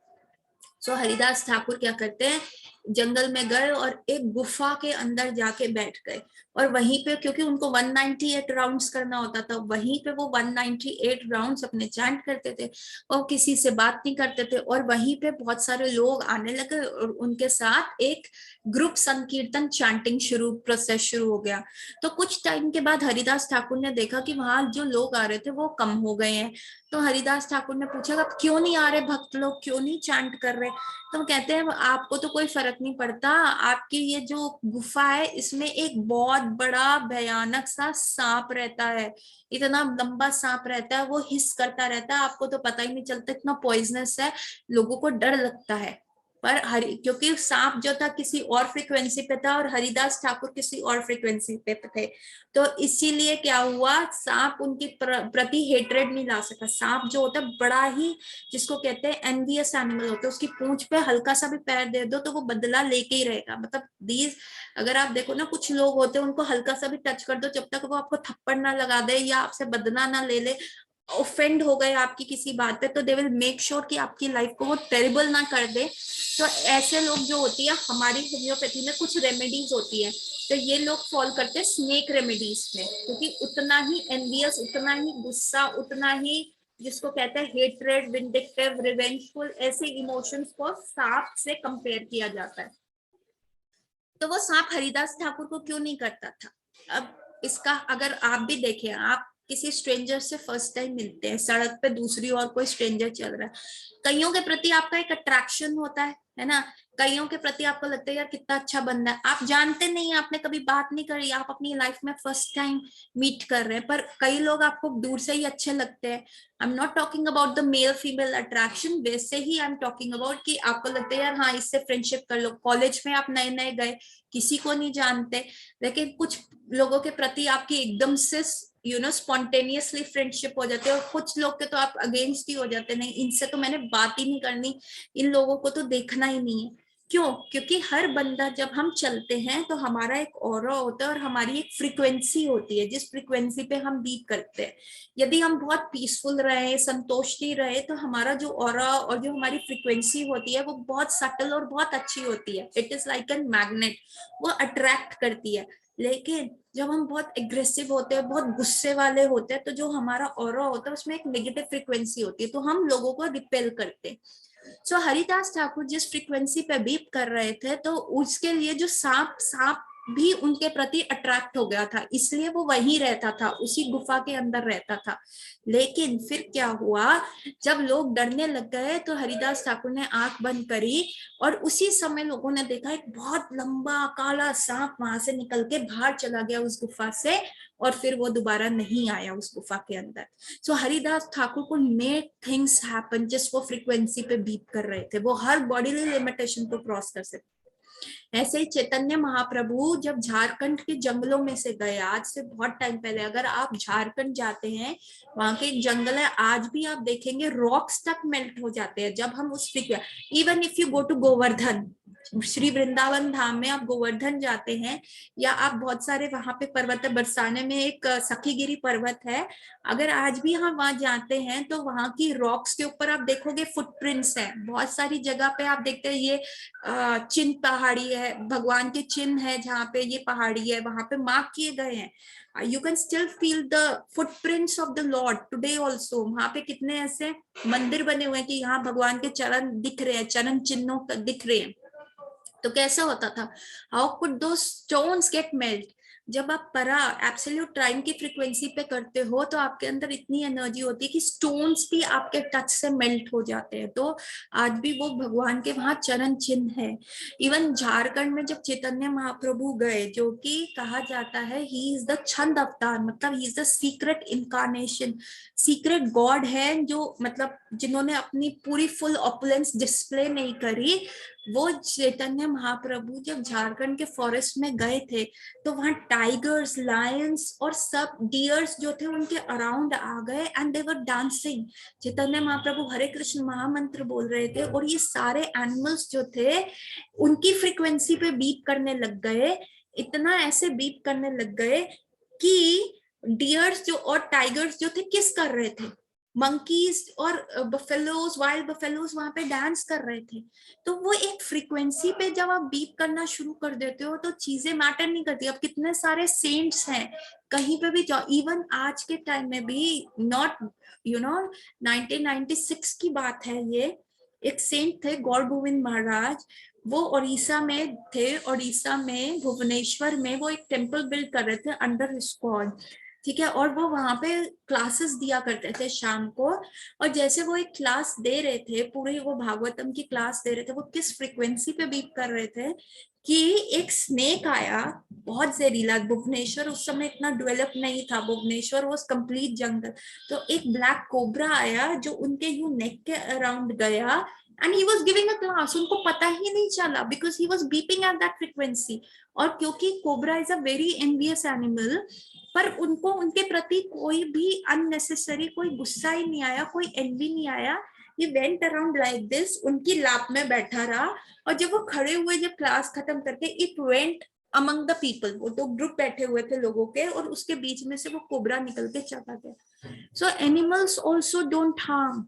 सो हरिदास ठाकुर क्या करते हैं, जंगल में गए और एक गुफा के अंदर जाके बैठ गए, और वहीं पे क्योंकि उनको 198 राउंड्स करना होता था, वहीं पे वो 198 राउंड्स अपने चैंट करते थे और किसी से बात नहीं करते थे। और वहीं पे बहुत सारे लोग आने लगे और उनके साथ एक ग्रुप संकीर्तन चैंटिंग प्रोसेस शुरू हो गया। तो कुछ टाइम के बाद हरिदास ठाकुर ने देखा कि वहां जो लोग आ रहे थे वो कम हो गए हैं। तो हरिदास ठाकुर ने पूछा अब क्यों नहीं आ रहे भक्त लोग, क्यों नहीं चैंट कर रहे? तो कहते हैं आपको तो कोई फर्क नहीं पड़ता, आपकी ये जो गुफा है इसमें एक बहुत बड़ा भयानक सा सांप रहता है, इतना लंबा सांप रहता है, वो हिस करता रहता है, आपको तो पता ही नहीं चलता, इतना पॉइजनस है, लोगों को डर लगता है। पर क्योंकि सांप जो था किसी और फ्रीक्वेंसी पे था और हरिदास ठाकुर किसी और फ्रीक्वेंसी पे थे, तो इसीलिए क्या हुआ, सांप उनकी प्रति हेट्रेड नहीं ला सका। सांप जो होता है बड़ा ही, जिसको कहते हैं एनवियस एनिमल होता है, उसकी पूंछ पे हल्का सा भी पैर दे दो तो वो बदला लेके ही रहेगा। मतलब दीज, अगर आप देखो ना, कुछ लोग होते हैं उनको हल्का सा भी टच कर दो, जब तक वो आपको थप्पड़ ना लगा दे या आपसे बदला ना ले ले, ऑफेंड हो गए आपकी किसी बात पे, तो दे विल मेक श्योर कि आपकी लाइफ को वो टेरिबल ना कर दे। तो ऐसे लोग जो होती है, हमारी होम्योपैथी में कुछ रेमेडीज होती है, तो ये लोग फॉलो करते हैं स्नेक रेमेडीज में, क्योंकि उतना ही एनवियस, उतना ही गुस्सा, उतना ही जिसको कहते हैं हेट्रेड, विंडिक्टिव, रिवेंजफुल, ऐसे इमोशंस को सांप से कंपेयर किया जाता है। तो वो सांप हरिदास ठाकुर को क्यों नहीं करता था? अब इसका अगर आप भी देखें, आप किसी स्ट्रेंजर से फर्स्ट टाइम मिलते हैं, सड़क पे दूसरी और कोई स्ट्रेंजर चल रहा है, कईयों के प्रति आपका एक अट्रैक्शन होता है ना, कईयों के प्रति आपको लगता है यार कितना अच्छा बंदा है, आप जानते नहीं, आपने कभी बात नहीं करी, आप अपनी लाइफ में फर्स्ट टाइम मीट कर रहे हैं, पर कई लोग आपको दूर से ही अच्छे लगते हैं। आई am not talking about the male female attraction, वैसे ही आई एम टॉकिंग अबाउट कि आपको लगता है यार हाँ इससे फ्रेंडशिप कर लो। कॉलेज में आप नए नए गए, किसी को नहीं जानते, लेकिन कुछ लोगों के प्रति आपकी एकदम से स्पॉन्टेनियसली फ्रेंडशिप हो जाती है, और कुछ लोग के तो आप अगेंस्ट ही हो जाते, नहीं इनसे तो मैंने बात ही नहीं करनी, इन लोगों को तो देखना ही नहीं है। क्यों? क्योंकि हर बंदा, जब हम चलते हैं तो हमारा एक ऑरा होता है और हमारी एक फ्रीक्वेंसी होती है जिस फ्रीक्वेंसी पे हम बीट करते हैं। यदि हम बहुत पीसफुल रहे, संतोषी रहे, तो हमारा जो ऑरा और जो हमारी फ्रीक्वेंसी होती है वो बहुत सटल और बहुत अच्छी होती है। It is like an magnet, वो अट्रैक्ट करती है। लेकिन जब हम बहुत एग्रेसिव होते हैं, बहुत गुस्से वाले होते हैं, तो जो हमारा ऑरा होता है उसमें एक नेगेटिव फ्रीक्वेंसी होती है, तो हम लोगों को रिपेल करते हैं। सो हरिदास ठाकुर जिस फ्रीक्वेंसी पे बीप कर रहे थे, तो उसके लिए जो सांप सांप भी उनके प्रति अट्रैक्ट हो गया था, इसलिए वो वहीं रहता था, उसी गुफा के अंदर रहता था। लेकिन फिर क्या हुआ, जब लोग डरने लग गए तो हरिदास ठाकुर ने आंख बंद करी, और उसी समय लोगों ने देखा एक बहुत लंबा काला सांप वहां से निकल के बाहर चला गया उस गुफा से, और फिर वो दोबारा नहीं आया उस गुफा के अंदर। सो हरिदास ठाकुर को मेक थिंग्स हैपन, जिस वो फ्रीक्वेंसी पे बीप कर रहे थे, वो हर बॉडीली लिमिटेशन को क्रॉस कर सकते। ऐसे ही चैतन्य महाप्रभु जब झारखंड के जंगलों में से गए, आज से बहुत टाइम पहले, अगर आप झारखंड जाते हैं, वहां के एक जंगल है, आज भी आप देखेंगे रॉक्स तक मेल्ट हो जाते हैं जब हम उस even if you go to Govardhan, Shri Vrindavan Dham में आप गोवर्धन जाते हैं, या आप बहुत सारे वहां पे पर्वत है, बरसाने में एक सखीगिरी पर्वत है, अगर आज भी हम वहां जाते हैं तो वहां की रॉक्स के ऊपर आप देखोगे फुटप्रिंट्स हैं, बहुत सारी जगह पे आप देखते हैं ये चिन्ह पहाड़ी है, भगवान के चिन्ह है, जहाँ पे ये पहाड़ी है वहां पे मार्क किए गए हैं। You can still feel the footprints of the Lord today also. वहां पे कितने ऐसे मंदिर बने हुए हैं कि यहाँ भगवान के चरण दिख रहे हैं, चरण चिन्हों दिख रहे हैं। तो कैसा होता था, हाउ कुड दो स्टोन्स गेट मेल्ट? जब आप परा एब्सोल्यूट टाइम की फ्रीक्वेंसी पे करते हो तो आपके अंदर इतनी एनर्जी होती है कि स्टोन्स भी आपके टच से मेल्ट हो जाते हैं। तो आज भी वो भगवान के वहां चरण चिन्ह है। इवन झारखंड में जब चैतन्य महाप्रभु गए, जो कि कहा जाता है ही इज द छंद अवतार, मतलब ही is the secret incarnation, secret God है, जो मतलब जिन्होंने अपनी पूरी फुल ऑपुलेंस डिस्प्ले नहीं करी, वो चैतन्य महाप्रभु जब झारखंड के फॉरेस्ट में गए थे तो वहां टाइगर्स, लायंस और सब डियर्स जो थे उनके अराउंड आ गए and they were dancing. Chaitanya Mahaprabhu हरे कृष्ण महामंत्र बोल रहे थे और ये सारे एनिमल्स जो थे उनकी फ्रीक्वेंसी पे बीप करने लग गए, इतना ऐसे बीप करने लग गए कि डियर्स जो और टाइगर्स जो थे किस कर रहे थे, मंकीज और बफेलोज, वाइल्ड बफेलोज वहां पे डांस कर रहे थे। तो वो एक फ्रीक्वेंसी पे जब आप बीप करना शुरू कर देते हो तो चीजें मैटर नहीं करती। अब कितने सारे सेंट्स हैं कहीं पे भी जाओ, इवन आज के टाइम में भी, नॉट 1996 की बात है ये, एक सेंट थे गौर गोविंद महाराज, वो उड़ीसा में थे। उड़ीसा में भुवनेश्वर में वो एक टेम्पल बिल्ड कर रहे थे अंडर इस्कॉन, ठीक है। और वो वहां पे क्लासेस दिया करते थे शाम को। और जैसे वो एक क्लास दे रहे थे, पूरे वो भागवतम की क्लास दे रहे थे, वो किस फ्रिक्वेंसी पे बीप कर रहे थे कि एक स्नेक आया, बहुत जहरीला। भुवनेश्वर उस समय इतना डेवलप नहीं था, भुवनेश्वर वॉज कंप्लीट जंगल। तो एक ब्लैक कोबरा आया जो उनके यू नेक के अराउंड गया, and he was giving a class. उनको पता ही नहीं चला because he was beeping eight that frequency. और क्योंकि cobra is a very envious animal, पर उनको उनके प्रति कोई भी अननेसेसरी कोई गुस्सा ही नहीं आया, कोई एनवी नहीं आया। ये वेंट अराउंड लाइक दिस, उनकी लैप में बैठा रहा। और जब वो खड़े हुए, जब क्लास खत्म करके, it went among the people, वो तो ग्रुप बैठे हुए थे लोगों के, और उसके बीच में से वो कोबरा निकल के चला गया। सो एनिमल्स ऑल्सो डोंट हार्म,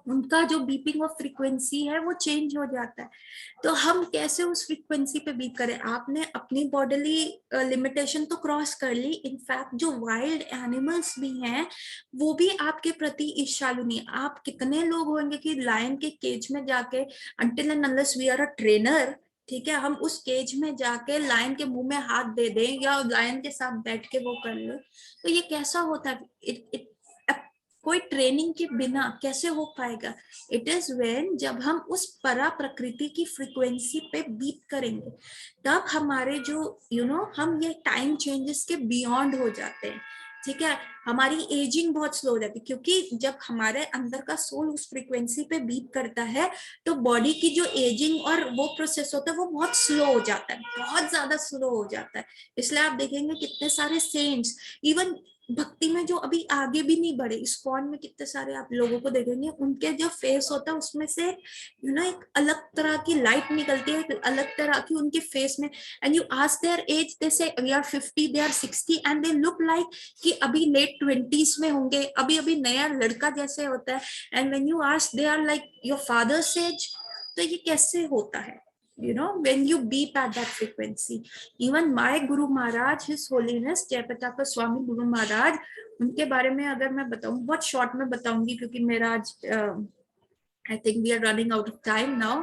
उनका जो बीपिंग ऑफ फ्रीक्वेंसी है वो चेंज हो जाता है। तो हम कैसे उस फ्रीक्वेंसी पे बीप करें? आपने अपनी बॉडीली लिमिटेशन तो क्रॉस कर ली, इनफैक्ट जो वाइल्ड एनिमल्स भी हैं वो भी आपके प्रति ईर्ष्यालु नहीं। आप कितने लोग होंगे कि लायन के केज में जाके, until and unless we are a trainer, ठीक है, हम उस केज में जाके लायन के मुंह में हाथ दे दें या लायन के साथ बैठ के वो कर ले, तो ये कैसा होता है? कोई ट्रेनिंग के बिना कैसे हो पाएगा? इट इज वेन जब हम उस परा प्रकृति की फ्रीक्वेंसी पे बीप करेंगे, तब हमारे जो हम ये टाइम चेंजेस के बियॉन्ड हो जाते हैं, ठीक है। हमारी एजिंग बहुत स्लो हो जाती है, क्योंकि जब हमारे अंदर का सोल उस फ्रीक्वेंसी पे बीप करता है तो बॉडी की जो एजिंग और वो प्रोसेस होता है वो बहुत स्लो हो जाता है, बहुत ज्यादा स्लो हो जाता है। इसलिए आप देखेंगे कितने सारे सेंट्स, इवन भक्ति में जो अभी आगे भी नहीं बढ़े, इस्कॉन में कितने सारे आप लोगों को देखेंगे, उनके जो फेस होता है उसमें से एक अलग तरह की लाइट निकलती है, एक अलग तरह की उनके फेस में। And you ask their age, they say we are 50, they are 60, and they look like कि अभी लेट 20s में होंगे, अभी अभी नया लड़का जैसे होता है। And when you ask, they are like your father's age. तो ये कैसे होता है? when you beep at that frequency. Even my Guru Maharaj, His Holiness Jaipratap स्वामी गुरु महाराज, उनके बारे में अगर मैं बताऊं, बहुत शॉर्ट में बताऊंगी क्योंकि मेरा आज I think we are running out of time now.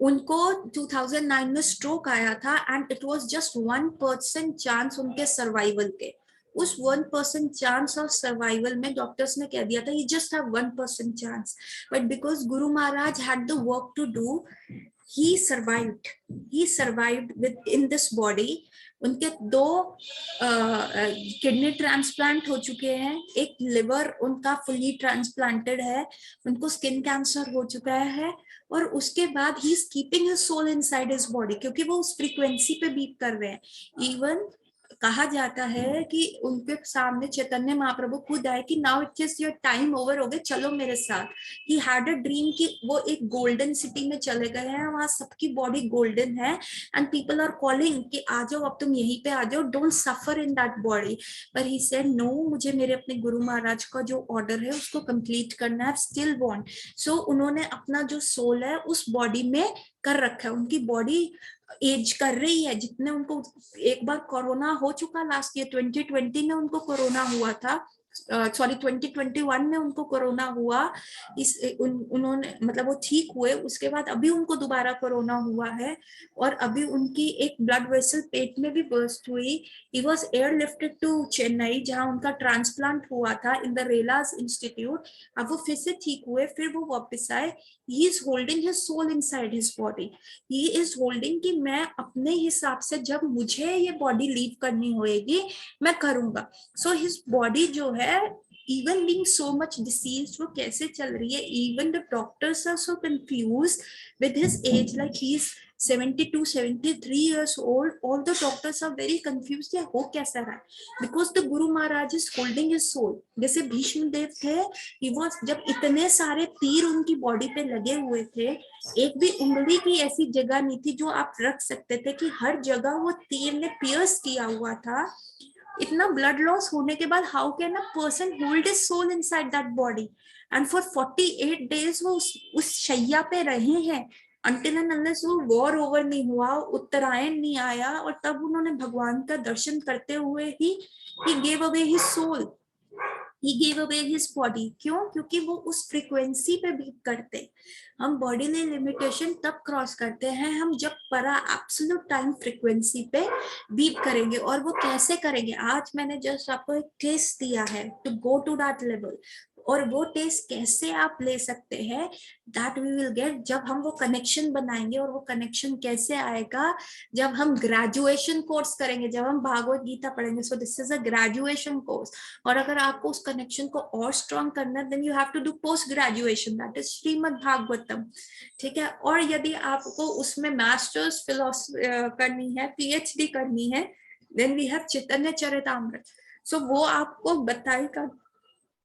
उनको 2009 में स्ट्रोक आया था, and it was just 1% chance उनके सर्वाइवल के। उस 1% चांस ऑफ सर्वाइवल में डॉक्टर्स ने कह दिया था you just have 1% chance, but because Guru Maharaj had the work to do, he survived within this body. उनके 2 किडनी ट्रांसप्लांट हो चुके हैं, एक लिवर उनका फुली ट्रांसप्लांटेड है, उनको स्किन कैंसर हो चुका है, और उसके बाद he is keeping his soul inside his body, क्योंकि वो उस फ्रीक्वेंसी पे बीप कर रहे हैं। इवन कहा जाता है कि उनके सामने चैतन्य महाप्रभु खुद आए कि now it is your time over, हो गए, चलो मेरे साथ। ही हैड अ ड्रीम कि वो एक गोल्डन सिटी में चले गए हैं, वहां सबकी बॉडी गोल्डन है, एंड पीपल आर कॉलिंग कि आ जाओ, अब तुम यहीं पे आ जाओ, don't suffer in that body. पर ही सेड नो, मुझे मेरे अपने गुरु महाराज का जो ऑर्डर है उसको कंप्लीट करना है, स्टिल वांट। सो उन्होंने अपना जो सोल है उस बॉडी में कर रखा है। उनकी बॉडी एज कर रही है, जितने उनको एक बार कोरोना हो चुका, लास्ट ईयर 2020 में उनको कोरोना हुआ था, सॉरी 2021 में उनको कोरोना हुआ। उन्होंने मतलब वो ठीक हुए, उसके बाद अभी उनको दोबारा कोरोना हुआ है, और अभी उनकी एक ब्लड वेसल पेट में भी बर्स्ट हुई। He was airlifted to Chennai, जहां उनका ट्रांसप्लांट हुआ था इन द रेलास इंस्टीट्यूट। अब वो फिर से ठीक हुए, फिर वो वापस आए। He is holding his soul inside his body. He is holding कि मैं अपने हिसाब से जब मुझे ये बॉडी लीव करनी होगी मैं करूंगा। सो हिज बॉडी जो है, even being so much diseased, वो कैसे चल रही है? Even the doctors are so confused with his age, like he's 72, 73 years old. All the doctors are very confused, ये हो कैसा रहा है? Because the Guru Maharaj is holding his soul. जैसे भीष्म देव थे, he was, जब इतने सारे तीर उनकी बॉडी पे लगे हुए थे, एक भी उंगली की ऐसी जगह नहीं थी जो आप रख सकते थे कि हर जगह वो तीर ने पियर्स किया हुआ था। इतना ब्लड लॉस होने के बाद how can a person hold his soul inside that body, and for 48 days वो उस शैया पे रहे हैं until and unless वो वॉर ओवर नहीं हुआ, उत्तरायण नहीं आया, और तब उन्होंने भगवान का दर्शन करते हुए ही he gave away his soul, he gave away his body। क्यों? क्योंकि वो उस फ्रीक्वेंसी पे बीट करते। हम बॉडीली लिमिटेशन तब क्रॉस करते हैं हम जब परा एब्सोल्यूट टाइम फ्रीक्वेंसी पे बीट करेंगे। और वो कैसे करेंगे? आज मैंने जस्ट आपको एक टेस्ट दिया है to go to that level, और वो टेस्ट कैसे आप ले सकते हैं दैट वी विल गेट जब हम वो कनेक्शन बनाएंगे। और वो कनेक्शन कैसे आएगा? जब हम ग्रेजुएशन कोर्स करेंगे, जब हम भागवत गीता पढ़ेंगे। So this is a graduation course. और अगर आपको उस कनेक्शन को और स्ट्रॉन्ग करना है then you have to do post graduation, that is Srimad Bhagavatam. ठीक है। और यदि आपको उसमें मास्टर्स फिलोसफी करनी है, पीएचडी करनी है, देन वी हैव चैतन्य चरितामृत। सो वो आपको बताएगा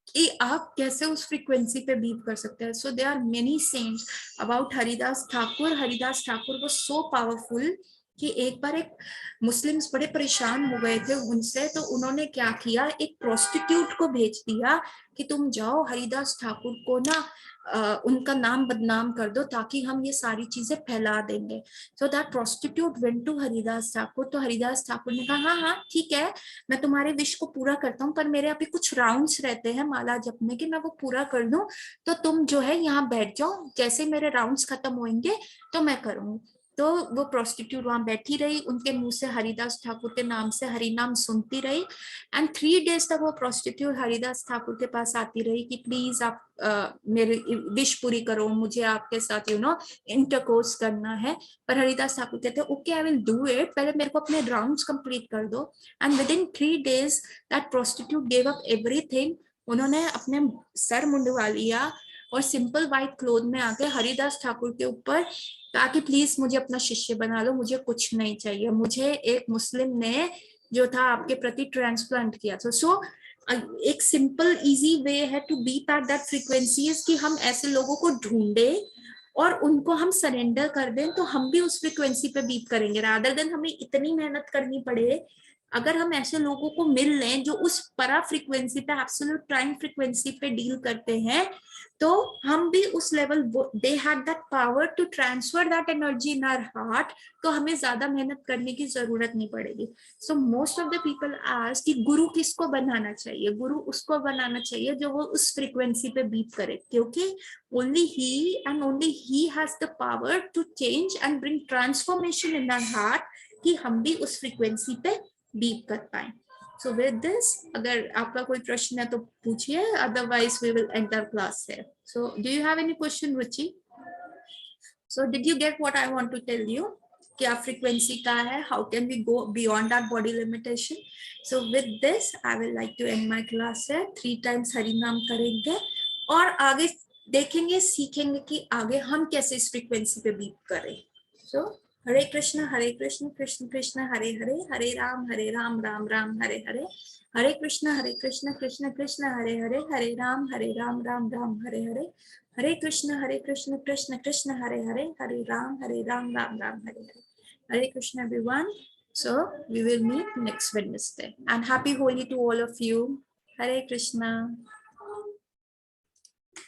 कि आप कैसे उस फ्रीक्वेंसी पे बीट कर सकते हैं। So there are many saints about Haridas Thakur. Haridas Thakur वो सो पावरफुल कि एक बार एक मुस्लिम्स बड़े परेशान हो गए थे उनसे, तो उन्होंने क्या किया, एक प्रोस्टिट्यूट को भेज दिया कि तुम जाओ हरिदास ठाकुर को ना उनका नाम बदनाम कर दो ताकि हम ये सारी चीजें फैला देंगे। So that prostitute went to Haridas Thakur. तो हरिदास ठाकुर ने कहा हाँ हाँ ठीक है, मैं तुम्हारे विश को पूरा करता हूँ, पर मेरे अभी कुछ राउंड्स रहते हैं माला जपने के, मैं वो पूरा कर दूं तो तुम जो है यहाँ बैठ जाओ, जैसे मेरे राउंड्स खत्म होंगे तो मैं करूंगी। तो वो प्रोस्टिट्यूट वहां बैठी रही, उनके मुंह से हरिदास ठाकुर के नाम से हरि नाम सुनती रही। एंड 3 डेज तक वो प्रोस्टिट्यूट हरिदास ठाकुर के पास आती रही कि प्लीज आप मेरी विश पूरी करो, मुझे आपके साथ इंटरकोर्स करना है। पर हरिदास ठाकुर कहते okay I will do it, पहले मेरे को अपने राउंड्स कंप्लीट कर दो। And with in 3 days that prostitute gave up everything. उन्होंने अपने सर मुंडवा लिया और सिंपल व्हाइट क्लोथ में आके हरिदास ठाकुर के ऊपर कहा कि प्लीज मुझे अपना शिष्य बना लो, मुझे कुछ नहीं चाहिए, मुझे एक मुस्लिम ने जो था आपके प्रति ट्रांसप्लांट किया था। सो एक सिंपल इजी वे है to beat at that frequency कि हम ऐसे लोगों को ढूंढे और उनको हम सरेंडर कर दें, तो हम भी उस फ्रीक्वेंसी पे बीट करेंगे रादर देन हमें इतनी मेहनत करनी पड़े। अगर हम ऐसे लोगों को मिल लें जो उस परा फ्रीक्वेंसी पे एब्सोल्यूट टाइम फ्रीक्वेंसी पे डील करते हैं, तो हम भी उस level, they had that power to transfer that energy in our heart, तो हमें ज्यादा मेहनत करने की जरूरत नहीं पड़ेगी। So most of the people ask कि गुरु किसको बनाना चाहिए? गुरु उसको बनाना चाहिए जो वो उस फ्रीक्वेंसी पे बीट करे, क्योंकि only he and only he has the power to change and bring transformation in our heart कि हम भी उस फ्रीक्वेंसी पे बीट कर पाए। So with this, अगर आपका कोई प्रश्न है तो पूछिए, otherwise we will end our class here. So do you have any question, Ruchi? So did you get what I want to tell you? क्या frequency का है? How can we go beyond that body limitation? So with this, I will like to end my class here. 3 times Hari नाम करेंगे और आगे देखेंगे, सीखेंगे कि आगे हम कैसे इस फ्रीक्वेंसी पे बीट करें। So Hare Krishna Krishna Krishna Hare Hare, Hare Ram Ram Ram Hare Hare, Hare Krishna Krishna Krishna Hare Hare, Hare Ram Ram Ram Hare Hare, Hare Krishna Krishna Krishna Hare Hare, Hare Ram Ram Ram Hare Hare. Hare Krishna everyone. So we will meet next Wednesday, and happy Holi to all of you. Hare Krishna.